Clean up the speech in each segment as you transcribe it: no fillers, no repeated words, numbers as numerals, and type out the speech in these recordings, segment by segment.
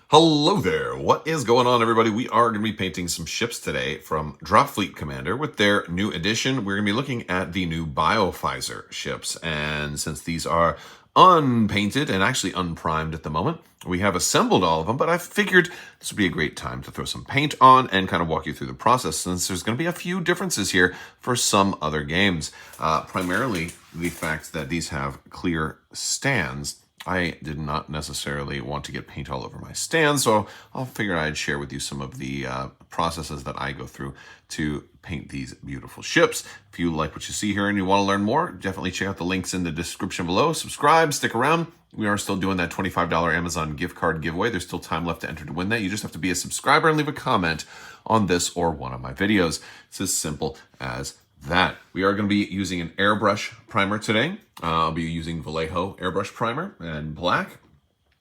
Hello there. What is going on, everybody? We are going to be painting some ships today from Dropfleet Commander with their new edition. We're going to be looking at the new Bioficer ships. And since these are unpainted and actually unprimed at the moment, we have assembled all of them, but I figured this would be a great time to throw some paint on and kind of walk you through the process, since there's going to be a few differences here for some other games. Primarily the fact that these have clear stands. I did not necessarily want to get paint all over my stand, so I'll figure I'd share with you some of the processes that I go through to paint these beautiful ships. If you like what you see here and you want to learn more, definitely check out the links in the description below. Subscribe, stick around. We are still doing that $25 Amazon gift card giveaway. There's still time left to enter to win that. You just have to be a subscriber and leave a comment on this or one of my videos. It's as simple as that. We are going to be using an airbrush primer today. I'll be using Vallejo airbrush primer and black,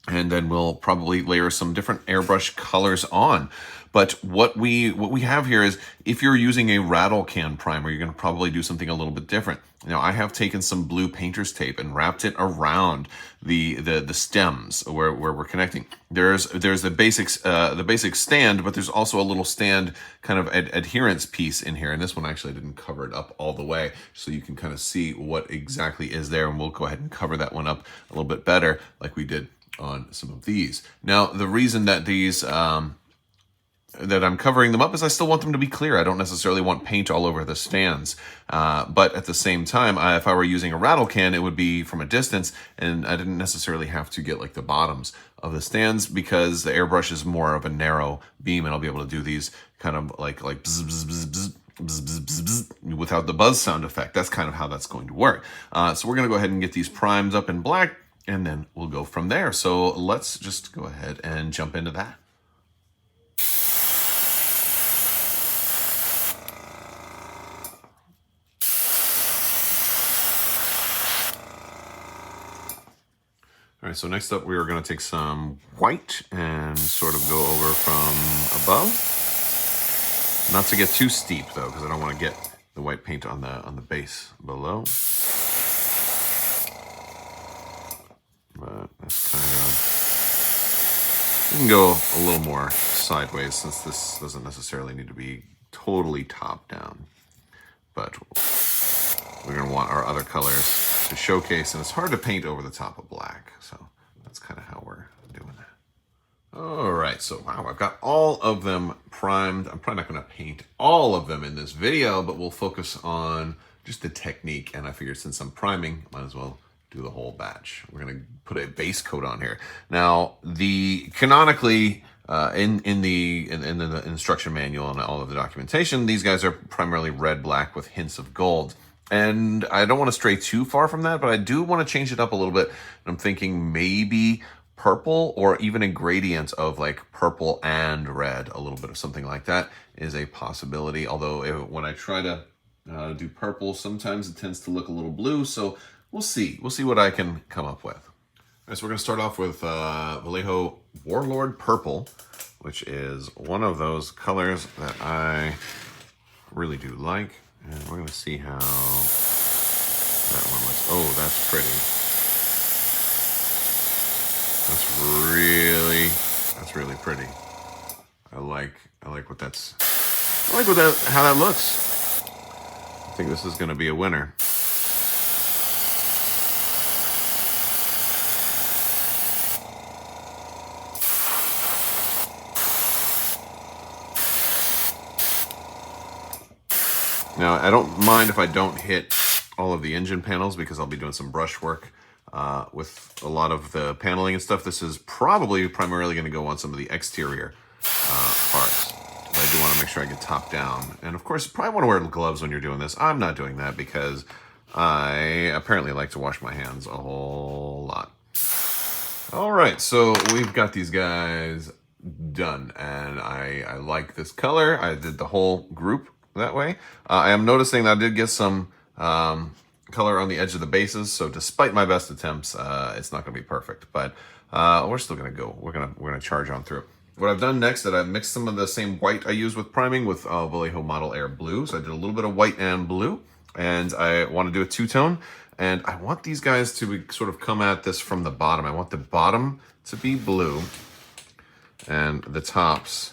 and then we'll probably layer some different airbrush colors on. But what we have here is, if you're using a rattle can primer, you're going to probably do something a little bit different. Now, I have taken some blue painter's tape and wrapped it around the stems where we're connecting. There's the basic stand, but there's also a little stand kind of adherence piece in here. And this one actually didn't cover it up all the way, so you can kind of see what exactly is there. And we'll go ahead and cover that one up a little bit better, like we did on some of these. Now, the reason that these that I'm covering them up is I still want them to be clear. I don't necessarily want paint all over the stands. But at the same time, if I were using a rattle can, it would be from a distance, and I didn't necessarily have to get like the bottoms of the stands, because the airbrush is more of a narrow beam, and I'll be able to do these kind of like bzz, bzz, bzz, bzz, bzz, bzz, bzz, without the buzz sound effect. That's kind of how that's going to work. So we're going to go ahead and get these primed up in black, and then we'll go from there. So let's just go ahead and jump into that. All right, so next up we are going to take some white and sort of go over from above. Not to get too steep though, because I don't want to get the white paint on the base below. But that's kind of, we can go a little more sideways, since this doesn't necessarily need to be totally top down. But we're going to want our other colors to showcase, and it's hard to paint over the top of black, so that's kind of how we're doing that. All right, so wow, I've got all of them primed. I'm probably not going to paint all of them in this video, but we'll focus on just the technique, and I figured since I'm priming, might as well do the whole batch. We're going to put a base coat on here. Now, canonically, in the instruction manual and all of the documentation, these guys are primarily red, black with hints of gold. And I don't want to stray too far from that, but I do want to change it up a little bit. And I'm thinking maybe purple, or even a gradient of like purple and red. A little bit of something like that is a possibility. Although when I try to do purple, sometimes it tends to look a little blue. So we'll see. We'll see what I can come up with. All right, so we're going to start off with Vallejo Warlord Purple, which is one of those colors that I really do like. And we're going to see how that one looks. Oh, that's pretty. That's really pretty. I like how that looks. I think this is going to be a winner. Now, I don't mind if I don't hit all of the engine panels, because I'll be doing some brush work with a lot of the paneling and stuff. This is probably primarily going to go on some of the exterior parts. But I do want to make sure I get top down. And of course, you probably want to wear gloves when you're doing this. I'm not doing that because I apparently like to wash my hands a whole lot. All right, so we've got these guys done, and I like this color. I did the whole group that way. I am noticing that I did get some color on the edge of the bases, so despite my best attempts, it's not going to be perfect, but we're still going to go. We're going to charge on through. What I've done next is I've mixed some of the same white I used with priming with Vallejo Model Air Blue. So I did a little bit of white and blue, and I want to do a two-tone, and I want these guys to sort of come at this from the bottom. I want the bottom to be blue, and the tops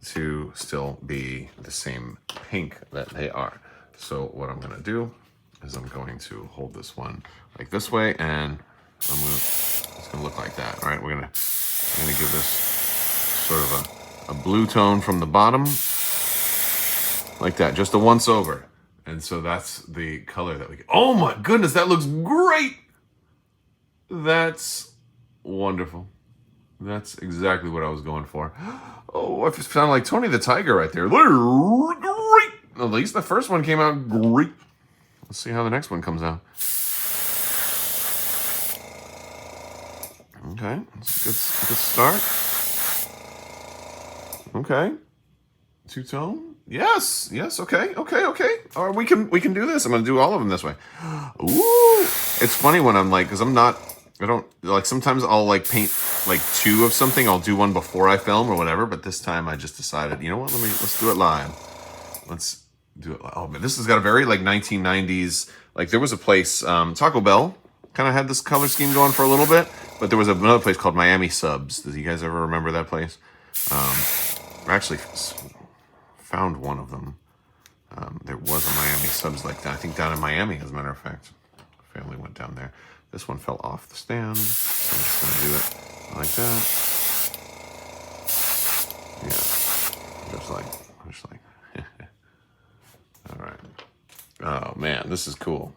to still be the same pink that they are. So what I'm gonna do is I'm going to hold this one like this way, and it's gonna look like that. All right, we're gonna give this sort of a blue tone from the bottom, like that, just a once over. And so that's the color that we get. Oh my goodness, that looks great. That's wonderful. That's exactly what I was going for. Oh, I sound like Tony the Tiger right there. Great. At least the first one came out great. Let's see how the next one comes out. Okay, that's a good start. Okay, two-tone. Yes, okay. Or we can do this. I'm gonna do all of them this way. Ooh, it's funny when I'm like, because I don't like, sometimes I'll like paint like two of something. I'll do one before I film or whatever, but this time I just decided, you know what, let's do it live. Let's do it live. Oh man, this has got a very like 1990s, like there was a place, Taco Bell kind of had this color scheme going for a little bit, but there was another place called Miami Subs. Do you guys ever remember that place? I actually found one of them. There was a Miami Subs like that, I think down in Miami, as a matter of fact. Family went down there. This one fell off the stand, so I'm just gonna do it like that. Yeah, just like. All right. Oh man, this is cool.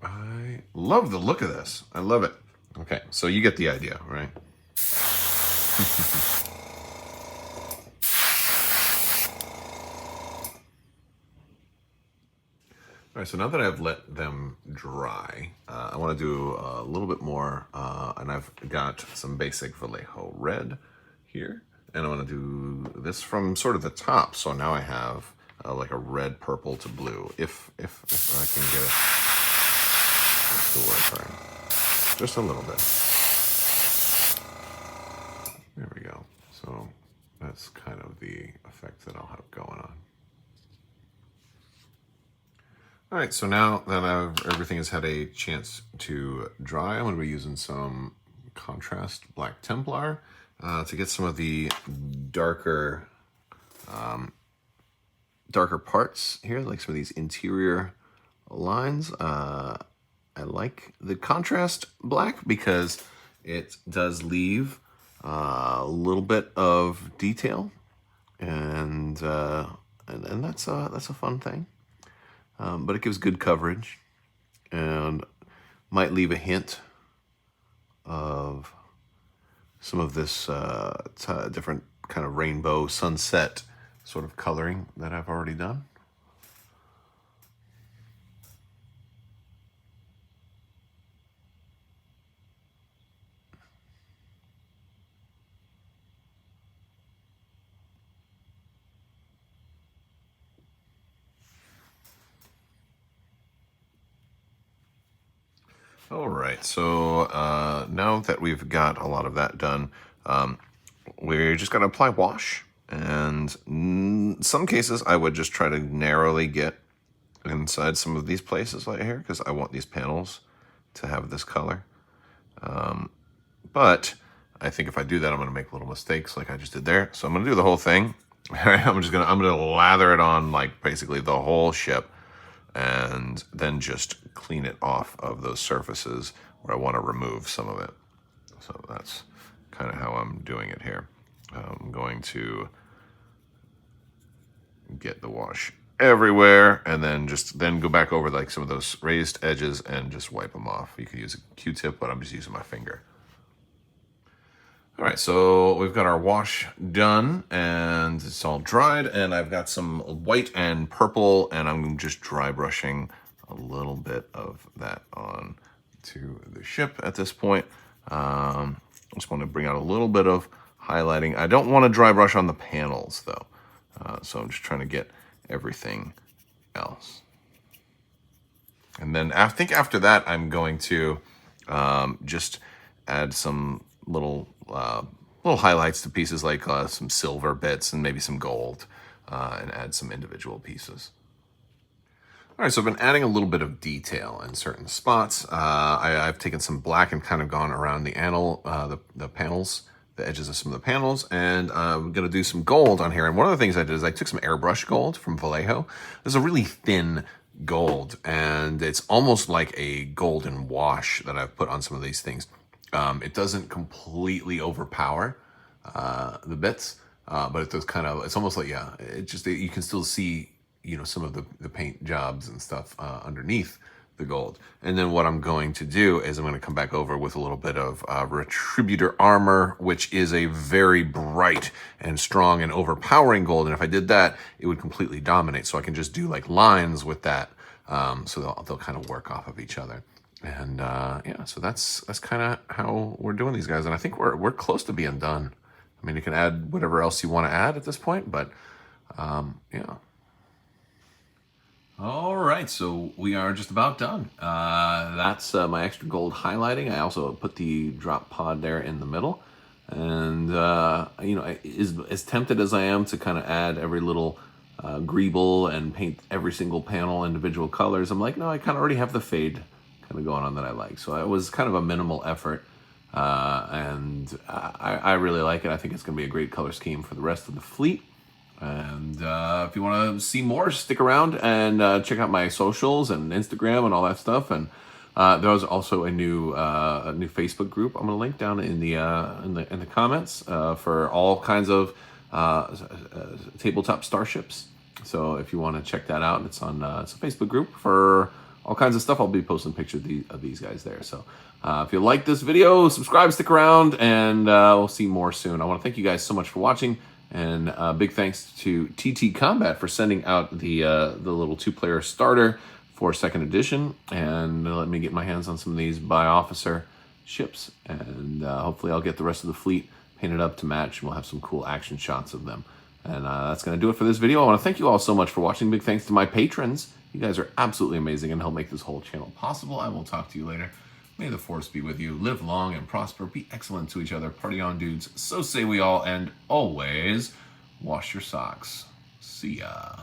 I love the look of this. I love it. Okay, so you get the idea, right? All right, so now that I've let them dry, I want to do a little bit more, and I've got some basic Vallejo red here, and I want to do this from sort of the top. So now I have like a red, purple to blue, if I can get it to work right, just a little bit. There we go. So that's kind of the effect that I'll have going on. All right, so now that everything has had a chance to dry, I'm going to be using some contrast Black Templar to get some of the darker parts here, like some of these interior lines. I like the contrast black because it does leave a little bit of detail, and that's a fun thing. But it gives good coverage and might leave a hint of some of this different kind of rainbow sunset sort of coloring that I've already done. All right, so now that we've got a lot of that done, we're just going to apply wash. And in some cases, I would just try to narrowly get inside some of these places right here, because I want these panels to have this color. But I think if I do that, I'm going to make little mistakes like I just did there. So I'm going to do the whole thing. I'm going to lather it on like basically the whole ship, and then just clean it off of those surfaces where I want to remove some of it. So that's kind of how I'm doing it here. I'm going to get the wash everywhere, and then go back over like some of those raised edges and just wipe them off. You could use a Q-tip, but I'm just using my finger. All right, so we've got our wash done and it's all dried, and I've got some white and purple, and I'm just dry brushing a little bit of that on to the ship at this point. I just want to bring out a little bit of highlighting. I don't want to dry brush on the panels though, so I'm just trying to get everything else. And then I think after that, I'm going to just add some little highlights to pieces, like some silver bits and maybe some gold, and add some individual pieces. All right, so I've been adding a little bit of detail in certain spots. I've taken some black and kind of gone around the the panels, the edges of some of the panels, and I'm going to do some gold on here. And one of the things I did is I took some airbrush gold from Vallejo. There's a really thin gold, and it's almost like a golden wash that I've put on some of these things. It doesn't completely overpower the bits, but it does kind of, it's almost like, yeah, you can still see, some of the paint jobs and stuff underneath the gold. And then what I'm going to do is I'm going to come back over with a little bit of Retributor Armor, which is a very bright and strong and overpowering gold. And if I did that, it would completely dominate. So I can just do like lines with that. So they'll kind of work off of each other. And yeah, so that's kind of how we're doing these guys. And I think we're close to being done. I mean, you can add whatever else you want to add at this point, but yeah. All right, so we are just about done. That's my extra gold highlighting. I also put the drop pod there in the middle. And, as tempted as I am to kind of add every little greeble and paint every single panel individual colors, I'm like, no, I kind of already have the fade kind of going on that I like. So it was kind of a minimal effort. And I really like it. I think it's going to be a great color scheme for the rest of the fleet. And if you want to see more, stick around and check out my socials and Instagram and all that stuff. And there's also a new Facebook group I'm going to link down in the comments for all kinds of tabletop starships. So if you want to check that out, it's a Facebook group for all kinds of stuff. I'll be posting pictures of these guys there. So if you like this video, subscribe, stick around, and we'll see more soon. I want to thank you guys so much for watching. And big thanks to TT Combat for sending out the little 2-player starter for 2nd edition, and let me get my hands on some of these Bioficer ships, and hopefully I'll get the rest of the fleet painted up to match, and we'll have some cool action shots of them. And that's going to do it for this video. I want to thank you all so much for watching. Big thanks to my patrons. You guys are absolutely amazing and help make this whole channel possible. I will talk to you later. May the force be with you. Live long and prosper. Be excellent to each other. Party on, dudes. So say we all. And always wash your socks. See ya.